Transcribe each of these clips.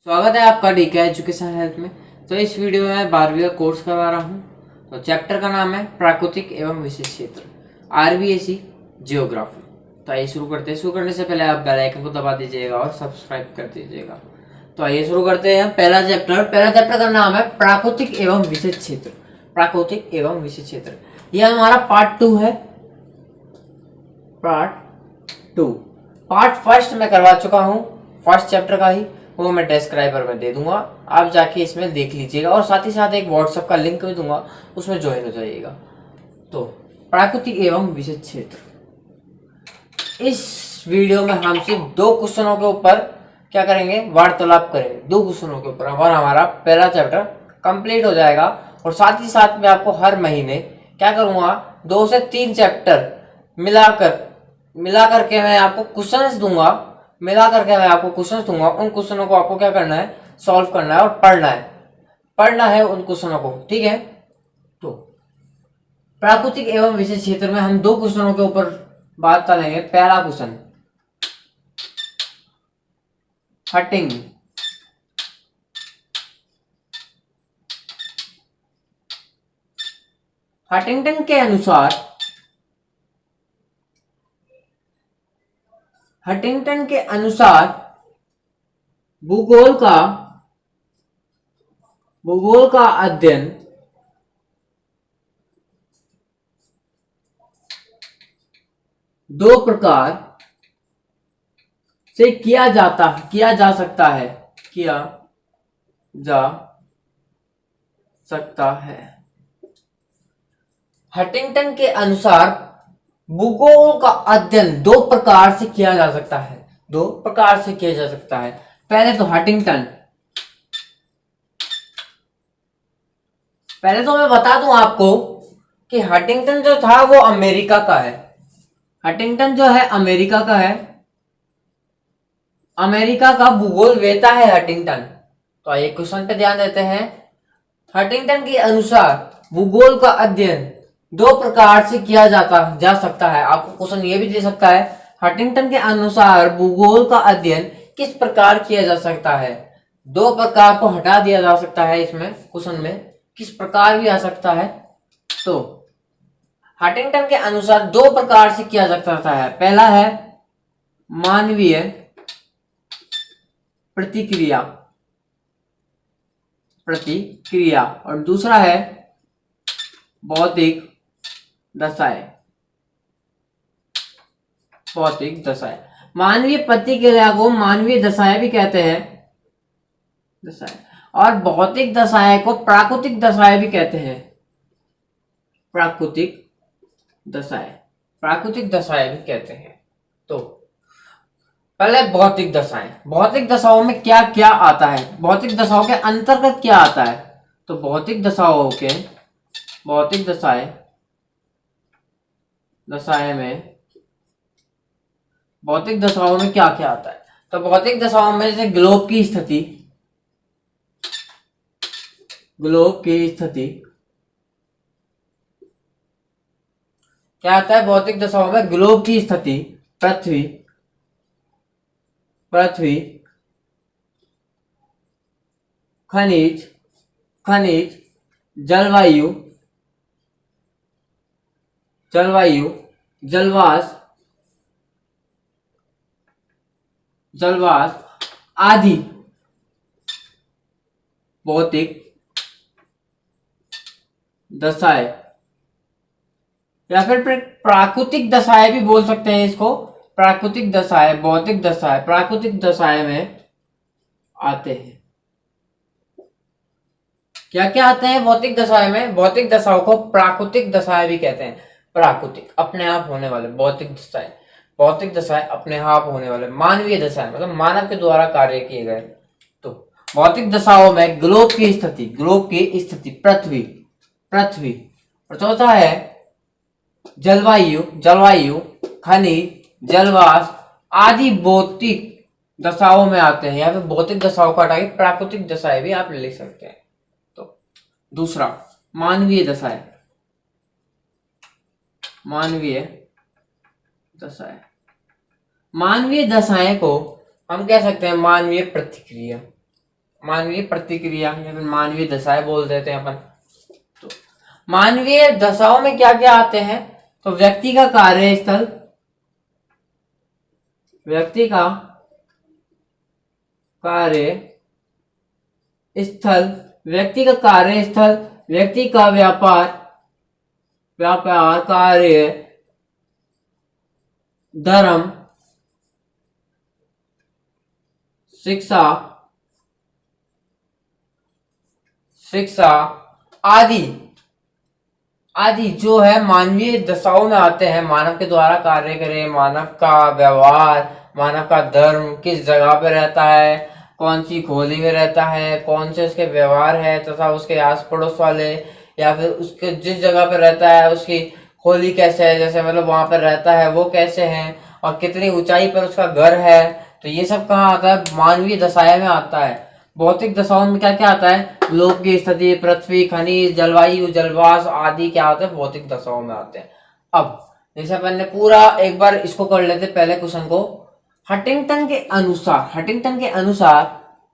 स्वागत है आपका डीके एजुकेशन हेल्थ में। तो इस वीडियो में मैं 12वीं का कोर्स करवा रहा हूँ। तो चैप्टर का नाम है प्राकृतिक एवं विशेष क्षेत्र, आरबीएसई जियोग्राफी। तो आइए शुरू करते हैं। शुरू करने से पहले आप बेल आइकन को दबा दीजिएगा और सब्सक्राइब कर दीजिएगा। तो आइए शुरू करते हैं। पहला चैप्टर का नाम है प्राकृतिक एवं विशेष क्षेत्र। प्राकृतिक एवं विशेष क्षेत्र यह हमारा पार्ट 2 है। पार्ट फर्स्ट में करवा चुका हूँ, फर्स्ट चैप्टर का ही, वो मैं डिस्क्राइबर में दे दूंगा, आप जाके इसमें देख लीजिएगा और साथ ही साथ एक व्हाट्सएप का लिंक भी दूंगा, उसमें ज्वाइन हो जाइएगा। तो प्राकृतिक एवं विशेष क्षेत्र, इस वीडियो में हम सिर्फ 2 क्वेश्चनों के ऊपर क्या करेंगे, वार्तालाप करेंगे। 2 क्वेश्चनों के ऊपर हमारा पहला चैप्टर कंप्लीट हो जाएगा। और साथ ही साथ में आपको हर महीने क्या करूंगा, 2 से 3 चैप्टर मिलाकर के मैं आपको क्वेश्चंस दूंगा। उन क्वेश्चनों को आपको क्या करना है, सॉल्व करना है और पढ़ना है उन क्वेश्चनों को, ठीक है। तो प्राकृतिक एवं विशेष क्षेत्र में हम 2 क्वेश्चनों के ऊपर बात करेंगे। पहला क्वेश्चन, हंटिंगटन के अनुसार भूगोल का अध्ययन दो प्रकार से किया जा सकता है। हंटिंगटन के अनुसार भूगोल का अध्ययन 2 प्रकार से किया जा सकता है। पहले तो मैं बता दूं आपको कि हंटिंगटन जो था वो अमेरिका का है। अमेरिका का भूगोल वेता है हंटिंगटन। तो आइए क्वेश्चन पे ध्यान देते हैं। हंटिंगटन के अनुसार भूगोल का अध्ययन 2 प्रकार से किया जा सकता है। आपको क्वेश्चन ये भी दे सकता है, हंटिंगटन के अनुसार भूगोल का अध्ययन किस प्रकार किया जा सकता है। 2 प्रकार को हटा दिया जा सकता है, इसमें क्वेश्चन में किस प्रकार भी आ सकता है। तो हंटिंगटन के अनुसार 2 प्रकार से किया जा सकता है। पहला है मानवीय प्रतिक्रिया और दूसरा है भौतिक दशाएं। मानवीय प्रतिक्रिया को मानवीय दशाएं भी कहते हैं, और भौतिक दशाएं को प्राकृतिक दशाएं भी कहते हैं। तो पहले भौतिक दशाओं में क्या क्या आता है, भौतिक दशाओं के अंतर्गत क्या आता है। तो भौतिक दशाओं में क्या क्या आता है। तो भौतिक दशाओं में जैसे ग्लोब की स्थिति क्या आता है। भौतिक दशाओं में ग्लोब की स्थिति, पृथ्वी, खनिज, जलवायु, जलवाष्प आदि भौतिक दशाएं, या फिर प्राकृतिक दशाएं भी बोल सकते हैं इसको। प्राकृतिक दशाएं, भौतिक दशाएं, प्राकृतिक दशाएं में आते हैं। क्या क्या आते हैं भौतिक दशाएं में। भौतिक दशाओं को प्राकृतिक दशाएं भी कहते हैं। प्राकृतिक अपने आप होने वाले भौतिक दशाएं अपने आप होने वाले। मानवीय दशाएं मतलब मानव के द्वारा कार्य किए गए। तो भौतिक दशाओं में ग्लोब की स्थिति पृथ्वी, और चौथा है जलवायु, खनिज, जलवाष्प आदि भौतिक दशाओं में आते हैं। या फिर भौतिक दशाओं का हटा के प्राकृतिक दशाएं भी आप लिख सकते हैं। तो दूसरा मानवीय दशाएं को हम कह सकते हैं मानवीय प्रतिक्रिया। मानवीय प्रतिक्रिया या फिर मानवीय दशाएं बोल देते हैं अपन। तो मानवीय दशाओं में क्या क्या आते हैं, तो व्यक्ति का कार्यस्थल, व्यक्ति का कार्य स्थल, व्यक्ति का कार्यस्थल, व्यक्ति का व्यापार, व्यापार कार्य, धर्म, शिक्षा, शिक्षा आदि आदि जो है मानवीय दशाओं में आते हैं। मानव के द्वारा कार्य करे, मानव का व्यवहार, मानव का धर्म, किस जगह पे रहता है, कौन सी खोली में रहता है, कौन से उसके व्यवहार है, तथा उसके आस पड़ोस वाले या फिर उसके जिस जगह पे रहता है उसकी खोली कैसे है, जैसे मतलब वहां पर रहता है वो कैसे है, और कितनी ऊंचाई पर उसका घर है। तो ये सब कहाँ आता है, मानवीय दशाएं में आता है। भौतिक दशाओं में क्या क्या आता है, ग्लोब की स्थिति, पृथ्वी, खनिज, जलवायु, जलवाष्प आदि क्या होते हैं, भौतिक दशाओं में आते हैं। अब जैसे अपन ने पूरा एक बार इसको कर लेते पहले क्वेश्चन को। हंटिंगटन के अनुसार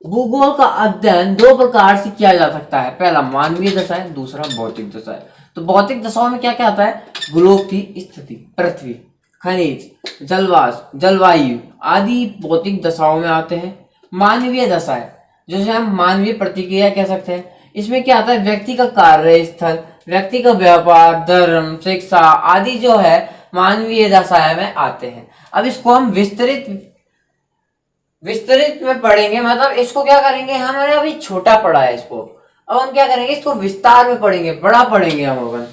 भूगोल का अध्ययन दो प्रकार से किया जा सकता है, पहला मानवीय दशाएं, दूसरा भौतिक दशाएं। तो भौतिक दशाओं में क्या क्या आता है, ग्लोब की स्थिति, पृथ्वी, खनिज, जलवाष्प, जलवायु आदि भौतिक दशाओं में आते हैं। मानवीय दशाएं जैसे हम मानवीय प्रतिक्रिया कह सकते हैं, इसमें क्या आता है, व्यक्ति का कार्य स्थल, व्यक्ति का व्यापार, धर्म, शिक्षा आदि जो है मानवीय दशाएं में आते हैं। अब इसको हम विस्तृत में पढ़ेंगे, मतलब इसको क्या करेंगे, हमने अभी छोटा पढ़ा है इसको, अब हम क्या करेंगे, इसको विस्तार में पढ़ेंगे, बड़ा पढ़ेंगे हम, अपन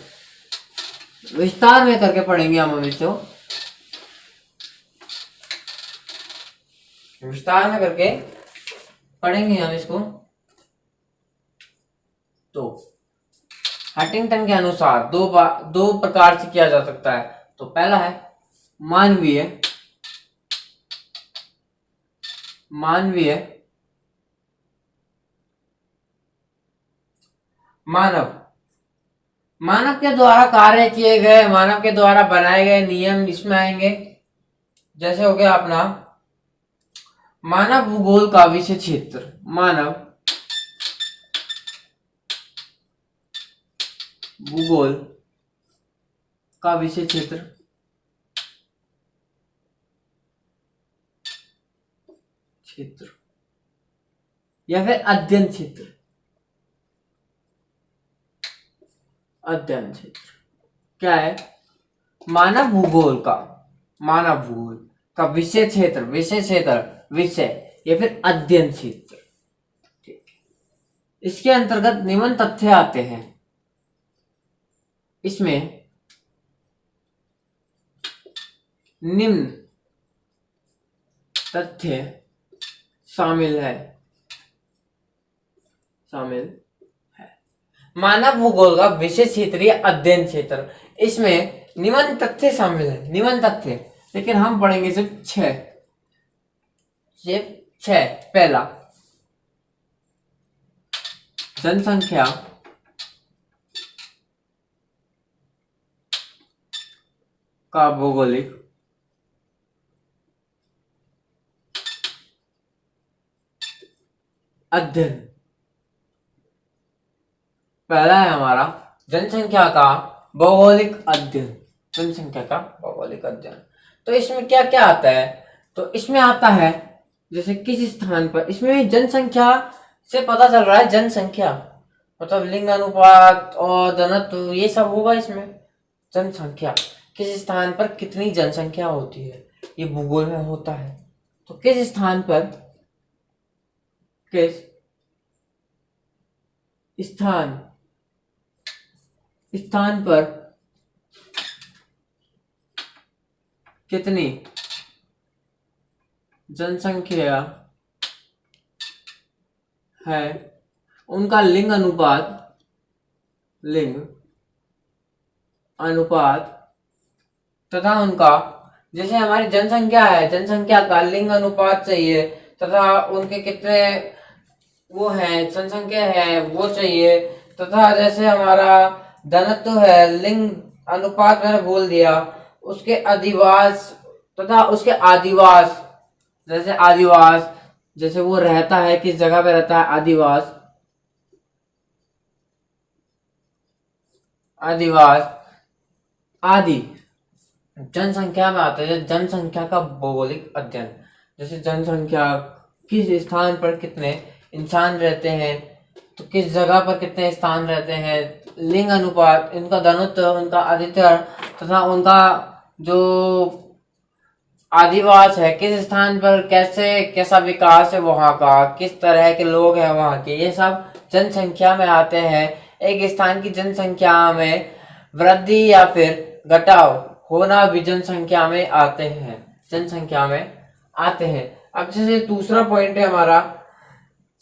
विस्तार में करके पढ़ेंगे हम इसको, विस्तार में करके पढ़ेंगे हम इसको। तो हंटिंगटन के अनुसार दो प्रकार से किया जा सकता है। तो पहला है मानवीय मानव के द्वारा कार्य किए गए, मानव के द्वारा बनाए गए नियम इसमें आएंगे। जैसे हो गया अपना मानव भूगोल का विषय क्षेत्र, मानव भूगोल का विषय क्षेत्र, या फिर अध्ययन क्षेत्र, क्या है, मानव भूगोल का विषय क्षेत्र, विषय या फिर अध्ययन क्षेत्र। ठीक, इसके अंतर्गत निम्न तथ्य आते हैं। इसमें निम्न तथ्य शामिल है। मानव भूगोल का विषय क्षेत्र या अध्ययन क्षेत्र, इसमें निम्न तथ्य शामिल है, निम्न तथ्य, लेकिन हम पढ़ेंगे सिर्फ छह। पहला, जनसंख्या का भौगोलिक अध्ययन। पहला है हमारा जनसंख्या का भौगोलिक अध्ययन, तो इसमें क्या क्या आता है, तो इसमें आता है जैसे किस स्थान पर, इसमें जनसंख्या से पता चल रहा है, जनसंख्या मतलब लिंग अनुपात और घनत्व ये सब होगा इसमें। जनसंख्या किस स्थान पर कितनी जनसंख्या होती है, ये भूगोल में होता है। तो किस स्थान पर कितनी जनसंख्या है, उनका लिंग अनुपात तथा उनका, जैसे हमारी जनसंख्या है, जनसंख्या का लिंग अनुपात चाहिए तथा उनके कितने वो है, जनसंख्या है वो चाहिए, तथा जैसे हमारा घनत्व है, लिंग अनुपात मैंने बोल दिया, उसके अधिवास तथा उसके आदिवास, जैसे आदिवास, जैसे वो रहता है, किस जगह पे रहता है, आदिवास, आदिवास आदि। जनसंख्या में आता है जनसंख्या का भौगोलिक अध्ययन। जैसे जनसंख्या, किस स्थान पर कितने इंसान रहते हैं, तो किस जगह पर कितने स्थान रहते हैं, लिंग अनुपात, इनका घनत्व, उनका आदित्य तथा उनका जो आदिवास है, किस स्थान पर कैसे कैसा विकास है वहां का, किस तरह के लोग हैं वहां के, ये सब जनसंख्या में आते हैं। एक स्थान की जनसंख्या में वृद्धि या फिर घटाव होना भी जनसंख्या में आते हैं, जनसंख्या में आते हैं। अब जैसे दूसरा पॉइंट है हमारा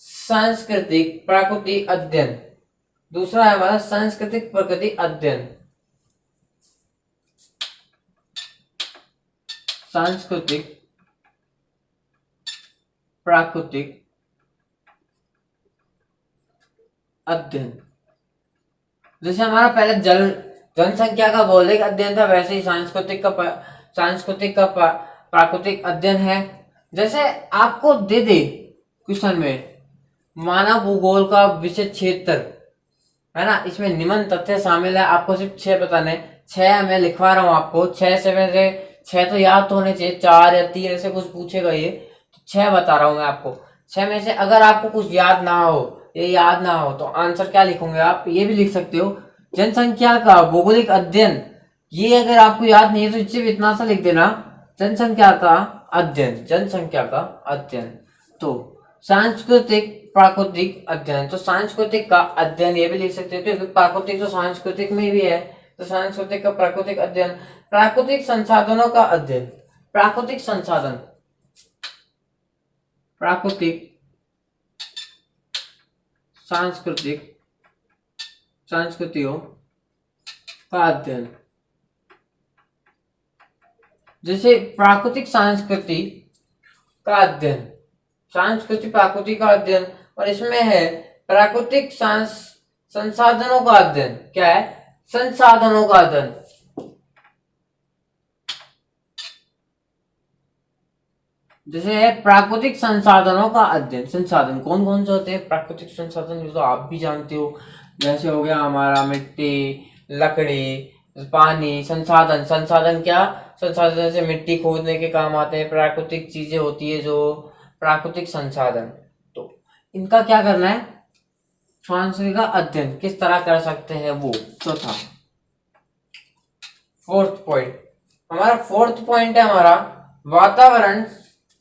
सांस्कृतिक प्रकृति अध्ययन। दूसरा है हमारा सांस्कृतिक प्रकृति अध्ययन। सांस्कृतिक प्राकृतिक अध्ययन। जैसे हमारा पहले जनसंख्या का भौगोलिक अध्ययन था, वैसे ही सांस्कृतिक का प्राकृतिक अध्ययन है। जैसे आपको दे दे क्वेश्चन में मानव भूगोल का विषय क्षेत्र, है ना, इसमें निम्न तथ्य शामिल है, आपको सिर्फ 6 बताने। 6 मैं लिखवा रहा हूँ आपको, 6 से वैसे 6 तो याद तो होने चाहिए, 4 या 3 ऐसे कुछ पूछेगा ये, तो 6 बता रहा हूँ मैं आपको। 6 में से अगर आपको कुछ याद ना हो, ये याद ना हो, तो आंसर क्या लिखोगे आप, ये भी लिख सकते हो जनसंख्या का भौगोलिक अध्ययन। ये अगर आपको याद नहीं है तो इससे भी इतना सा लिख देना, जनसंख्या का अध्ययन, जनसंख्या का अध्ययन। तो सांस्कृतिक प्राकृतिक अध्ययन, तो सांस्कृतिक का अध्ययन ये भी लिख सकते हो, तो प्राकृतिक तो सांस्कृतिक में भी है, तो सांस्कृतिक का प्राकृतिक अध्ययन। प्राकृतिक संसाधनों का अध्ययन, प्राकृतिक संसाधन, प्राकृतिक सांस्कृतिक संस्कृतियों का अध्ययन। जैसे प्राकृतिक संस्कृति का अध्ययन, सांस्कृतिक प्राकृति का अध्ययन, और इसमें है प्राकृतिक संसाधनों का अध्ययन। क्या है, संसाधनों का अध्ययन। जैसे है प्राकृतिक संसाधनों का अध्ययन। संसाधन कौन कौन से होते हैं प्राकृतिक संसाधन, ये तो आप भी जानते हो, जैसे हो गया हमारा मिट्टी, लकड़ी, पानी। संसाधन, संसाधन क्या, संसाधन जैसे मिट्टी खोदने के काम आते हैं, प्राकृतिक चीजें होती है जो प्राकृतिक संसाधन। तो इनका क्या करना है, सांस्कृतिक का अध्ययन किस तरह कर सकते हैं वो। चौथा, फोर्थ पॉइंट, हमारा फोर्थ पॉइंट है हमारा वातावरण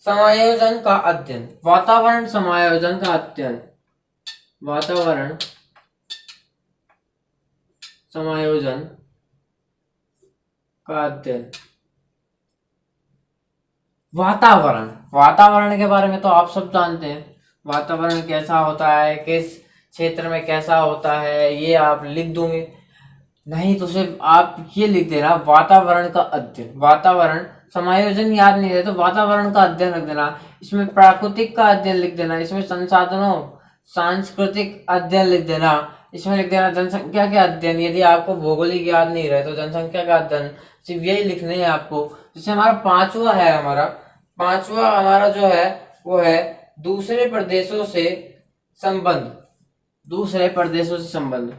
समायोजन का अध्ययन। वातावरण समायोजन का अध्ययन, वातावरण समायोजन का अध्ययन। वातावरण, वातावरण के बारे में तो आप सब जानते हैं, वातावरण कैसा होता है, किस क्षेत्र में कैसा होता है, ये आप लिख दोगे। नहीं तो सिर्फ आप ये लिख देना वातावरण का अध्ययन। वातावरण समायोजन याद नहीं है तो वातावरण का अध्ययन रख देना, इसमें प्राकृतिक का अध्ययन लिख देना, इसमें संसाधनों सांस्कृतिक अध्ययन लिख देना, इसमें लिख देना जनसंख्या के अध्ययन। यदि आपको भौगोलिक याद नहीं रहे तो जनसंख्या का अध्ययन, सिर्फ यही लिखने हैं आपको। जैसे हमारा पांचवा है, हमारा जो है वो है दूसरे प्रदेशों से संबंध। दूसरे प्रदेशों से संबंध,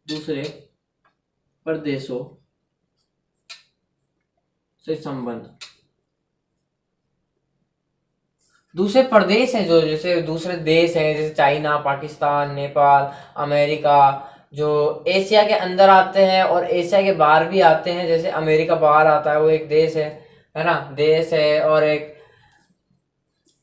दूसरे प्रदेशों से संबंध। दूसरे प्रदेश हैं जो, जैसे दूसरे देश हैं, जैसे चाइना, पाकिस्तान, नेपाल, अमेरिका, जो एशिया के अंदर आते हैं और एशिया के बाहर भी आते हैं। जैसे अमेरिका बाहर आता है, वो एक देश है ना, देश है। और एक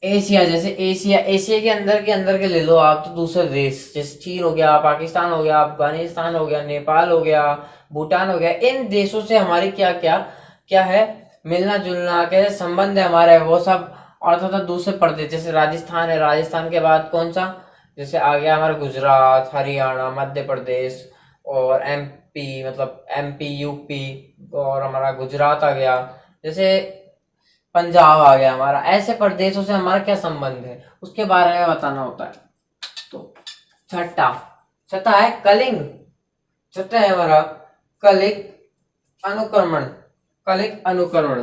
एशिया, जैसे एशिया के अंदर के ले लो आप, तो दूसरे देश जैसे चीन हो गया, पाकिस्तान हो गया, अफगानिस्तान हो गया, नेपाल हो गया, भूटान हो गया। इन देशों से हमारी क्या क्या क्या है, मिलना जुलना, कैसे संबंध है हमारे, वो सब। और तथा दूसरे प्रदेश, जैसे राजस्थान है, राजस्थान के बाद कौन सा, जैसे आ गया हमारा गुजरात, हरियाणा, मध्य प्रदेश और एमपी, मतलब एमपी, यूपी, और हमारा गुजरात आ गया, जैसे पंजाब आ गया हमारा। ऐसे प्रदेशों से हमारा क्या संबंध है उसके बारे में बताना होता है। तो छठा है कलिंग। छठा है हमारा कलिक अनुक्रमण। कलिक अनुक्रमण,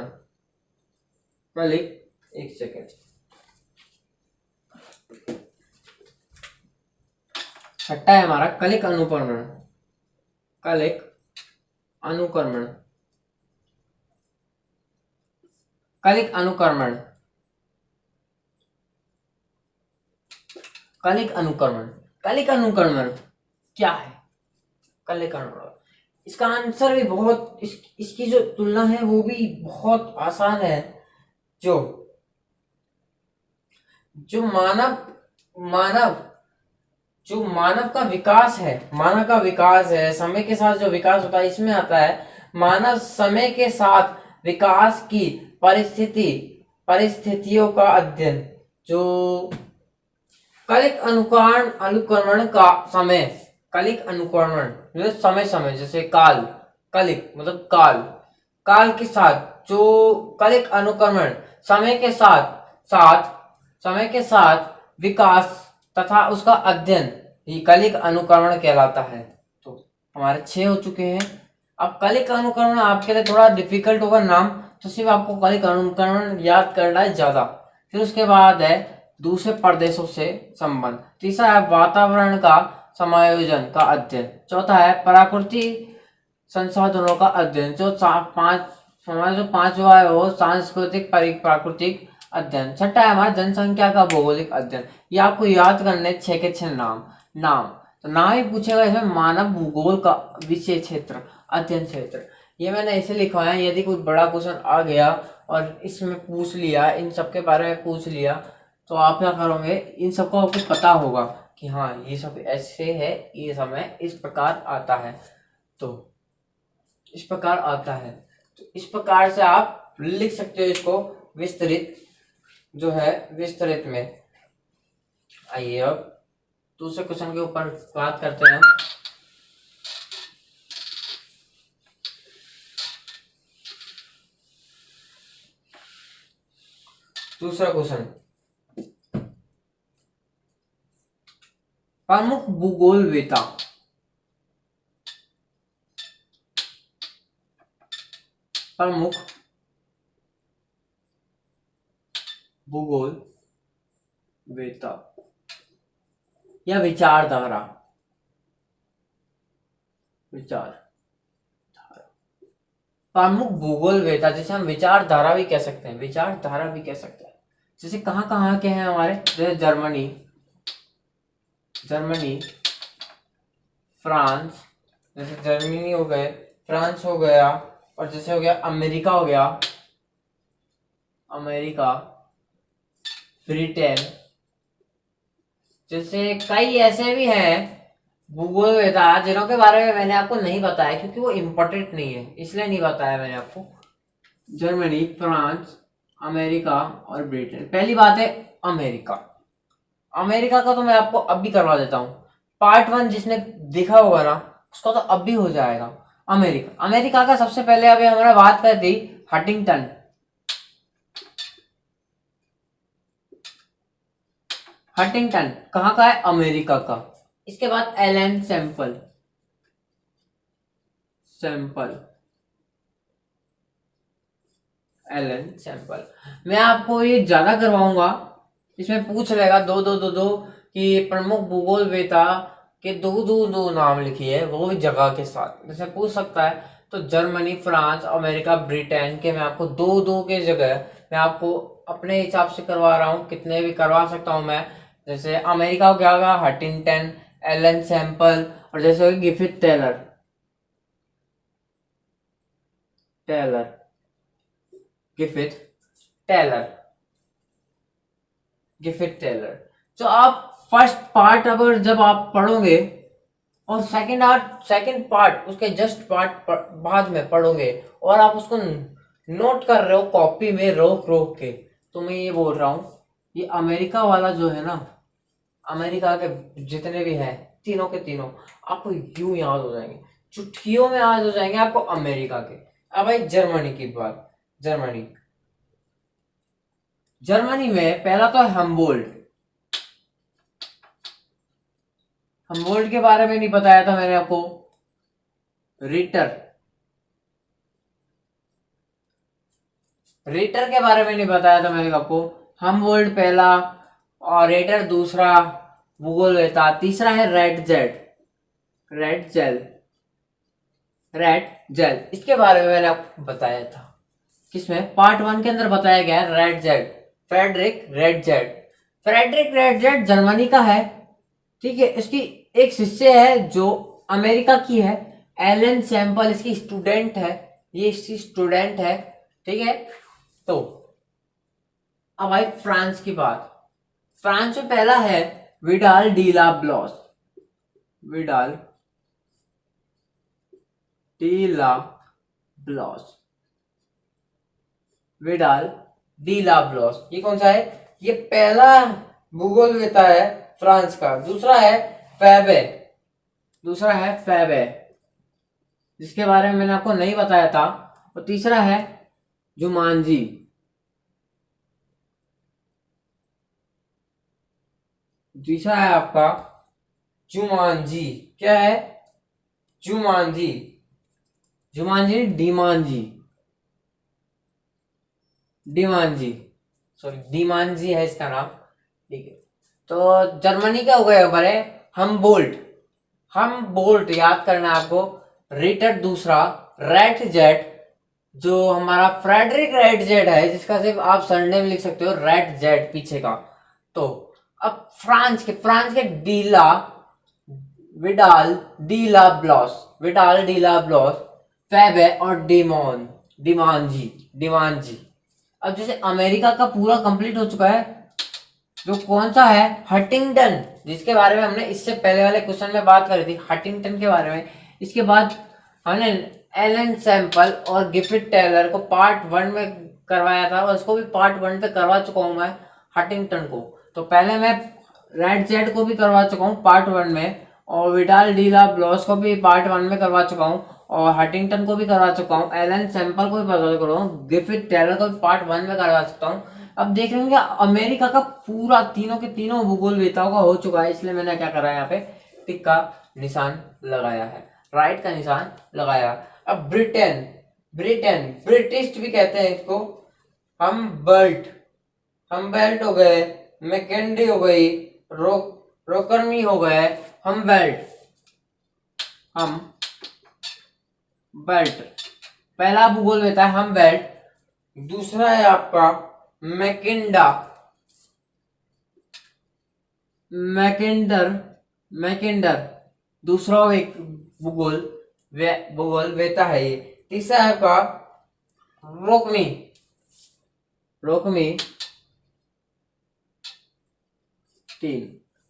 कलिक, एक सेकेंड, छठा है हमारा कलिक अनुक्रमण। कलिक अनुक्रमण। कलिक अनुक्रमण। कलिक अनुक्रमण। कलिक अनुक्रमण क्या है? कलिक अनुक्रमण, इसका आंसर भी बहुत इसकी जो तुलना है वो भी बहुत आसान है। जो जो मानव मानव जो मानव का विकास है, मानव का विकास है, समय के साथ जो विकास होता है इसमें आता है मानव समय के साथ विकास की परिस्थितियों का अध्ययन। जो कलिक अनुक्रमण का समय, कलिक अनुक्रमण मतलब समय समय, जैसे काल, कलिक मतलब काल, काल के साथ जो कलिक अनुक्रमण समय के साथ विकास तथा उसका अध्ययन, ये कलिक अनुक्रमण कहलाता है। तो हमारे 6 हो चुके हैं। अब कलिक अनुक्रमण आपके लिए थोड़ा डिफिकल्ट होगा नाम, तो सिर्फ आपको कलिक अनुक्रमण याद करना है ज्यादा। फिर उसके बाद है दूसरे प्रदेशों से संबंध। तीसरा है वातावरण का समायोजन का अध्ययन। चौथा है प्राकृतिक संसाधनों का अध्ययन। जो पांचवा है वो सांस्कृतिक प्राकृतिक अध्ययन। छठा है हमारा जनसंख्या का भौगोलिक अध्ययन। ये आपको याद करने 6 के 6 नाम तो नाम ही पूछेगा इसमें, मानव भूगोल का विषय क्षेत्र, अध्ययन क्षेत्र। ये मैंने ऐसे लिखवाया, यदि कोई बड़ा क्वेश्चन आ गया और इसमें पूछ लिया, इन सब के बारे में पूछ लिया, तो आप क्या करोगे, इन सबको आपको पता होगा कि हाँ ये सब ऐसे है, ये समय इस प्रकार आता है, तो इस प्रकार आता है। तो इस प्रकार से आप लिख सकते हो इसको विस्तृत, जो है विस्तृत में। आइए अब दूसरे क्वेश्चन के ऊपर बात करते हैं। दूसरा क्वेश्चन, प्रमुख भूगोलवेत्ता। प्रमुख भूगोलवेत्ता या विचारधारा। प्रमुख भूगोलवेत्ता, जैसे हम विचारधारा भी कह सकते हैं, विचारधारा भी कह सकते हैं। जैसे कहाँ कहाँ के हैं हमारे, जैसे जर्मनी, फ्रांस, जैसे जर्मनी हो गए, फ्रांस हो गया, और जैसे हो गया अमेरिका, हो गया अमेरिका, ब्रिटेन। जैसे कई ऐसे भी हैं भूगोलवेत्ता जिनों के बारे में मैंने आपको नहीं बताया, क्योंकि वो इम्पोर्टेंट नहीं है, इसलिए नहीं बताया मैंने आपको। जर्मनी, फ्रांस, अमेरिका और ब्रिटेन। पहली बात है अमेरिका। अमेरिका का तो मैं आपको अब भी करवा देता हूँ, पार्ट 1 जिसने देखा होगा ना उसका तो अब भी हो जाएगा। अमेरिका का सबसे पहले अभी हमने बात कर दी हंटिंगटन। हंटिंगटन कहाँ का है? अमेरिका का। इसके बाद एलन सैंपल। एलन सैंपल मैं आपको ये ज्यादा करवाऊंगा, इसमें पूछ लेगा दो दो दो दो कि प्रमुख भूगोलवेत्ता के दो नाम लिखिए, वो भी जगह के साथ, जैसे पूछ सकता है। तो जर्मनी, फ्रांस, अमेरिका, ब्रिटेन के मैं आपको दो दो के जगह मैं आपको अपने हिसाब से करवा रहा हूँ, कितने भी करवा सकता हूँ मैं। जैसे अमेरिका को क्या होगा, हंटिंगटन, एलन सैंपल, और जैसे गिफिथ टेलर। गिफिथ टेलर। तो आप फर्स्ट पार्ट अगर जब आप पढ़ोगे और सेकंड पार्ट उसके जस्ट पार्ट बाद में पढ़ोगे और आप उसको नोट कर रहे हो कॉपी में रोक रोक के, तो मैं ये बोल रहा हूँ ये अमेरिका वाला जो है ना, अमेरिका के जितने भी हैं तीनों के तीनों आपको यूं याद हो जाएंगे, चुटकियों में याद हो जाएंगे आपको अमेरिका के। अब भाई जर्मनी की बात। जर्मनी में पहला तो हम्बोल्ट के बारे में नहीं बताया था मैंने आपको। रिटर के बारे में नहीं बताया था मैंने आपको। हम्बोल्ट पहला और रिटर दूसरा, भूगोलवेत्ता। तीसरा है Ratzel, Ratzel, Ratzel. इसके बारे में मैंने आपको बताया था, किसमें, पार्ट 1 के अंदर बताया गया है। Ratzel, Friedrich Ratzel. Friedrich Ratzel Germany का है, ठीक है। इसकी एक शिष्य है जो अमेरिका की है, एलन सैंपल इसकी स्टूडेंट है, ये इसकी स्टूडेंट है, ठीक है। तो अब आई फ्रांस की बात। फ्रांस में पहला है विडाल डी ला ब्लॉस, विडाल डी ला ब्लॉस, विडाल डी ला ब्लॉस। ये कौन सा है, ये पहला भूगोलवेत्ता है फ्रांस का। दूसरा है फेबे, दूसरा है फेबे, जिसके बारे में मैंने आपको नहीं बताया था। और तीसरा है जुमांजी, तीसरा है आपका जुमांजी। क्या है, जुमांजी, जुमांजी डिमांजी, डिमांजी, सॉरी डिमांजी है इसका नाम, ठीक है। तो जर्मनी का हो गया हमारे हम बोल्ट, हम बोल्ट याद करना है आपको। रिटर दूसरा, रेड जेट जो हमारा फ्रेडरिक रेड जेट है, जिसका सिर्फ आप सरनेम लिख सकते हो रेड जेट पीछे का। तो अब फ्रांस के डीला, विडाल डीला ब्लॉस, विडाल डीला ब्लॉस, फेबे और डिमोन, डिमांजी, डिमांजी। अब जैसे अमेरिका का पूरा कंप्लीट हो चुका है, जो कौन सा है, हटिंगटन, जिसके बारे में हमने इससे पहले वाले क्वेश्चन में बात करी थी, हटिंगटन के बारे में। इसके बाद हमने एलन सैंपल और गिफिट टेलर को पार्ट 1 में करवाया था, और इसको भी पार्ट 1 पे करवा चुका हूं मैं, हटिंगटन को। तो पहले मैं रेड जेट को भी करवा चुका हूँ पार्ट 1 में, और विडाल डीला ब्लॉस को भी पार्ट 1 में करवा चुका हूँ, और हटिंगटन को भी करवा चुका हूँ, एलन सैंपल को भी करवा चुका हूँ, गिफिट टेलर को भी पार्ट 1 में करवा चुका हूँ। अब देख रहे होंगे अमेरिका का पूरा तीनों के तीनों भूगोलवेत्ताओं का हो चुका है, इसलिए मैंने क्या करा है, यहाँ पे टिक का निशान लगाया है, राइट का निशान लगाया। अब ब्रिटेन, ब्रिटेन ब्रिटिश भी कहते हैं इसको। हम बेल्ट, हम बेल्ट हो गए, मैकेंडी हो गई, रोकरमी हो गए, हम बेल्ट, हम बेल्ट। पहला भूगोलवेत्ता है हम बेल्ट। दूसरा है आपका मैकिंडा, मैकेंडर, मैकेंडर दूसरा एक भूगोलवेत्ता है ये। तीसरा है आपका रोकमी, रोकमी 3।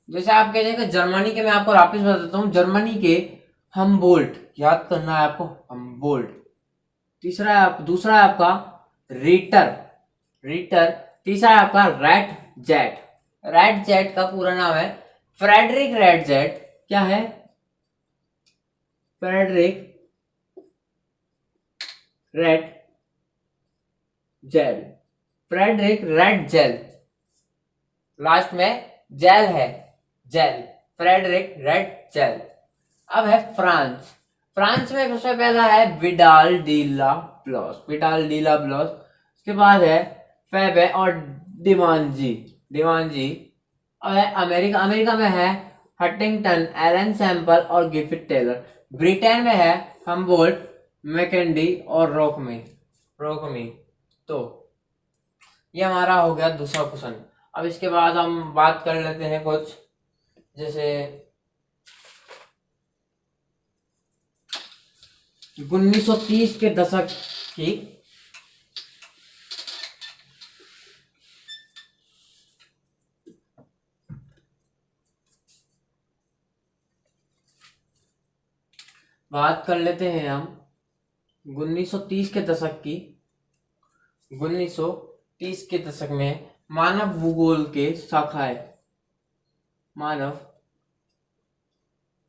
जैसे आप कहते हैं कि जर्मनी के, मैं आपको वापिस बताता हूँ, जर्मनी के हम बोल्ट याद करना है आपको, हम बोल्ट। तीसरा है दूसरा है आपका रीटर, रीटर। तीसरा है आपका रेड जेट, रेड जेट का पूरा नाम है फ्रेडरिक रेड जेट। क्या है, Friedrich Ratzel, Friedrich Ratzel, last में जेल है, जेल, फ्रेडरिक रेड जेल। अब है फ्रांस, फ्रांस में सबसे पहला है विडाल डीला ब्लॉस, विडाल डीला ब्लॉस। उसके बाद है फेबे और डिमांजी, डिमांजी। और है अमेरिका, अमेरिका में है हटिंगटन, एलन सैंपल और गिफिट टेलर। ब्रिटेन में है हमबोल्ट, मैकेंडी और रोकमी, रोकमी। तो ये हमारा हो गया दूसरा क्वेश्चन। अब इसके बाद हम बात कर लेते हैं कुछ, जैसे 1930 के दशक की बात कर लेते हैं हम 1930 के दशक की। 1930 के दशक में मानव भूगोल के शाखाएं, मानव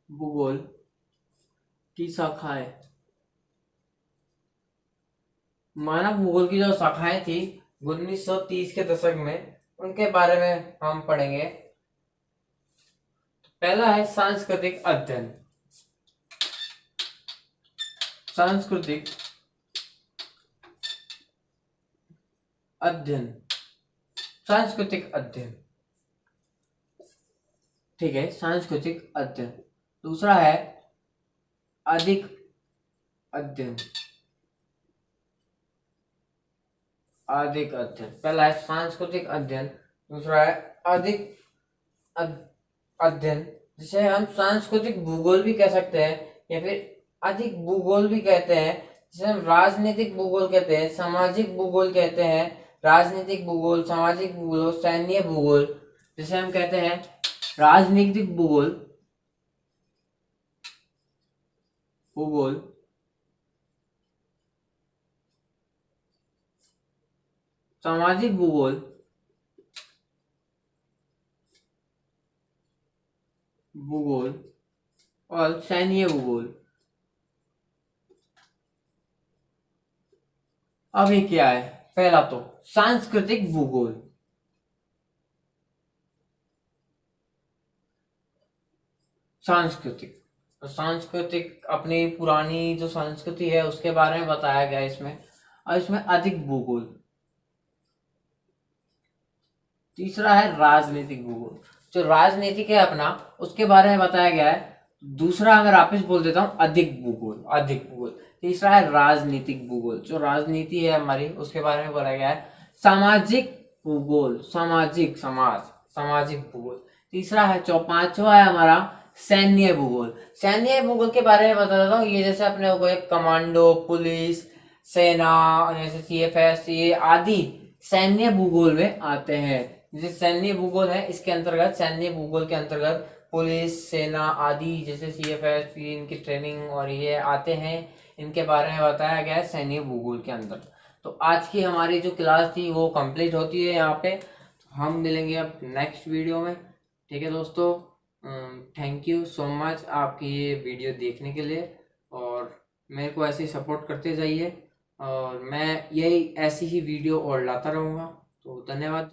भूगोल की शाखाएं, मानव भूगोल की जो शाखाएं थी 1930 के दशक में, उनके बारे में हम पढ़ेंगे। पहला है सांस्कृतिक अध्ययन, सांस्कृतिक अध्ययन, सांस्कृतिक अध्ययन। ठीक है, सांस्कृतिक अध्ययन। दूसरा है अधिक अध्ययन। अधिक अध्ययन, पहला है सांस्कृतिक अध्ययन, दूसरा है अधिक अध्ययन, जिसे हम सांस्कृतिक भूगोल भी कह सकते हैं या फिर अधिक भूगोल भी कहते हैं, जिसे हम राजनीतिक भूगोल कहते हैं, सामाजिक भूगोल कहते हैं, राजनीतिक भूगोल, सामाजिक भूगोल, सैन्य भूगोल, जिसे हम कहते हैं राजनीतिक भूगोल, भूगोल, सामाजिक भूगोल, भूगोल और सैन्य भूगोल। अब ये क्या है? पहला तो सांस्कृतिक भूगोल। सांस्कृतिक, तो सांस्कृतिक अपनी पुरानी जो संस्कृति है उसके बारे में बताया गया इसमें, और इसमें अधिक भूगोल। तीसरा है राजनीतिक भूगोल, जो राजनीतिक है अपना उसके बारे में बताया गया है। दूसरा अगर वापिस बोल देता हूं अधिक भूगोल, अधिक भूगोल। तीसरा है राजनीतिक भूगोल, जो राजनीति है हमारी उसके बारे में बोला गया है। सामाजिक भूगोल, सामाजिक, समाज, सामाजिक भूगोल। तीसरा है, पांचवा है हमारा सैन्य भूगोल। सैन्य भूगोल के बारे में बता देता हूँ, ये जैसे अपने हो गए कमांडो, पुलिस, सेना, जैसे CFS, ये आदि सैन्य भूगोल में आते हैं। जैसे सैन्य भूगोल है, इसके अंतर्गत, सैन्य भूगोल के अंतर्गत पुलिस, सेना आदि जैसे CFS, इनकी ट्रेनिंग और ये आते हैं, इनके बारे में बताया गया है सैन्य भूगोल के अंदर। तो आज की हमारी जो क्लास थी वो कंप्लीट होती है यहाँ पे। हम मिलेंगे अब नेक्स्ट वीडियो में। ठीक है दोस्तों, थैंक यू सो मच आपकी ये वीडियो देखने के लिए, और मेरे को ऐसे ही सपोर्ट करते जाइए, और मैं यही ऐसी ही वीडियो और लाता रहूँगा। तो धन्यवाद।